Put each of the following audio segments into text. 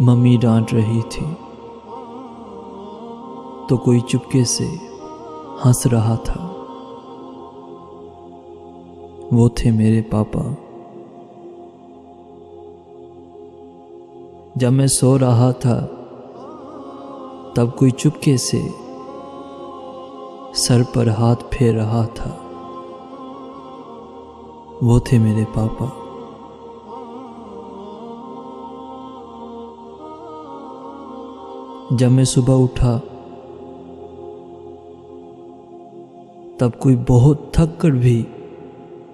Mummy डांट रही थी तो कोई चुपके से हंस रहा था। वो थे मेरे पापा। जब मैं सो रहा था तब कोई चुपके से सर पर हाथ फेर रहा था। वो थे मेरे पापा। जब मैं सुबह उठा तब कोई बहुत थक कर भी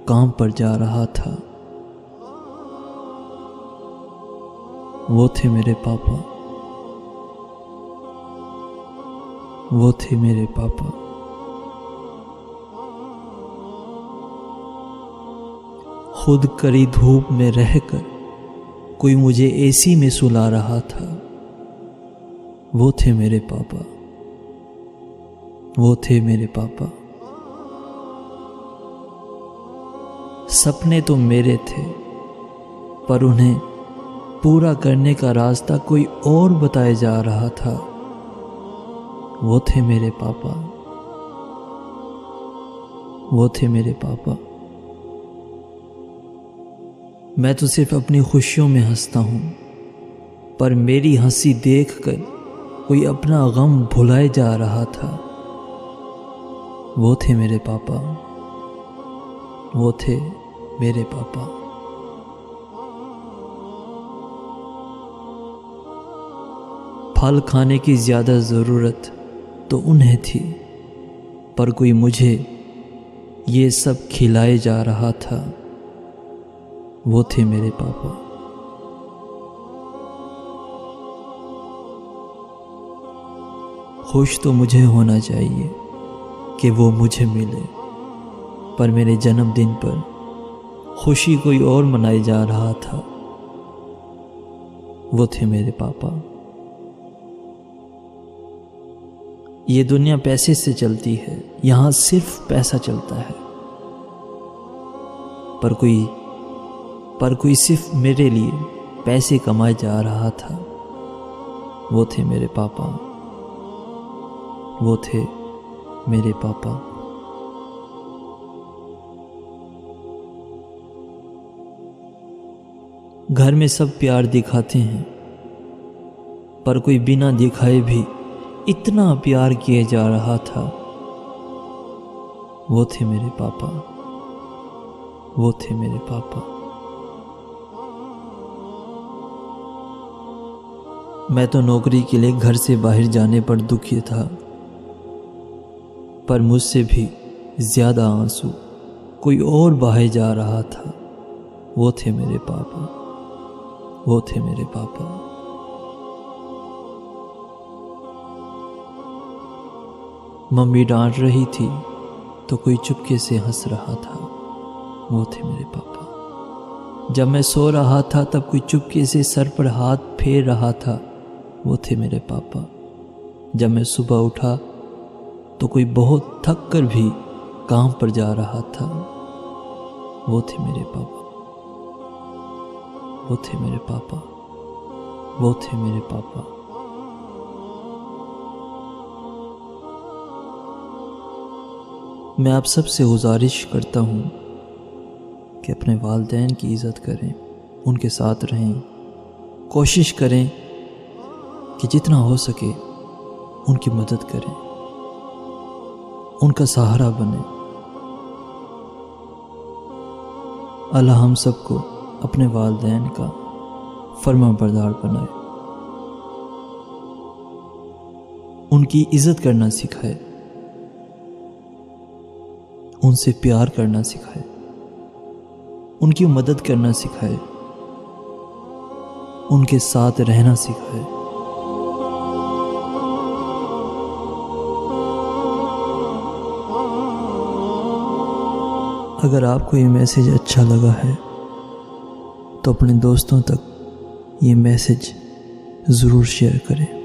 काम पर जा रहा था। वो थे मेरे पापा। वो थे मेरे पापा। खुद कड़ी धूप में रहकर कोई मुझे एसी में सुला रहा था। वो थे मेरे पापा। वो थे मेरे पापा। सपने तो मेरे थे पर उन्हें पूरा करने का रास्ता कोई और बताया जा रहा था। वो थे मेरे पापा। वो थे मेरे पापा। मैं तो सिर्फ अपनी खुशियों में हंसता हूं, पर मेरी हंसी देखकर कोई अपना गम भुलाए जा रहा था। वो थे मेरे पापा। वो थे मेरे पापा। फल खाने की ज्यादा जरूरत तो उन्हें थी, पर कोई मुझे ये सब खिलाए जा रहा था। वो थे मेरे पापा। खुश तो मुझे होना चाहिए कि वो मुझे मिले, पर मेरे जन्मदिन पर खुशी कोई और मनाई जा रहा था। वो थे मेरे पापा। ये दुनिया पैसे से चलती है, यहां सिर्फ पैसा चलता है। पर कोई सिर्फ मेरे लिए पैसे कमाए जा रहा था। वो थे मेरे पापा। वो थे मेरे पापा। घर में सब प्यार दिखाते हैं, पर कोई बिना दिखाए भी इतना प्यार किए जा रहा था। वो थे मेरे पापा। वो थे मेरे पापा। मैं तो नौकरी के लिए घर से बाहर जाने पर दुखी था, पर मुझसे भी ज्यादा आंसू कोई और बहाए जा रहा था। वो थे मेरे पापा। वो थे मेरे पापा। मम्मी डांट रही थी तो कोई चुपके से हंस रहा था। वो थे मेरे पापा। जब मैं सो रहा था तब कोई चुपके से सर पर हाथ फेर रहा था। वो थे मेरे पापा। जब मैं सुबह उठा तो कोई बहुत थक कर भी काम पर जा रहा था। वो थे मेरे पापा। वो थे मेरे पापा। वो थे मेरे पापा। मैं आप सबसे गुजारिश करता हूं कि अपने वालिदैन की इज़्ज़त करें, उनके साथ रहें, कोशिश करें कि जितना हो सके उनकी मदद करें, उनका सहारा बने। अल्लाह हम सबको अपने वालिदैन का फर्माबरदार बनाए, उनकी इज्जत करना सिखाए, उनसे प्यार करना सिखाए, उनकी मदद करना सिखाए, उनके साथ रहना सिखाए। अगर आपको ये मैसेज अच्छा लगा है तो अपने दोस्तों तक ये मैसेज ज़रूर शेयर करें।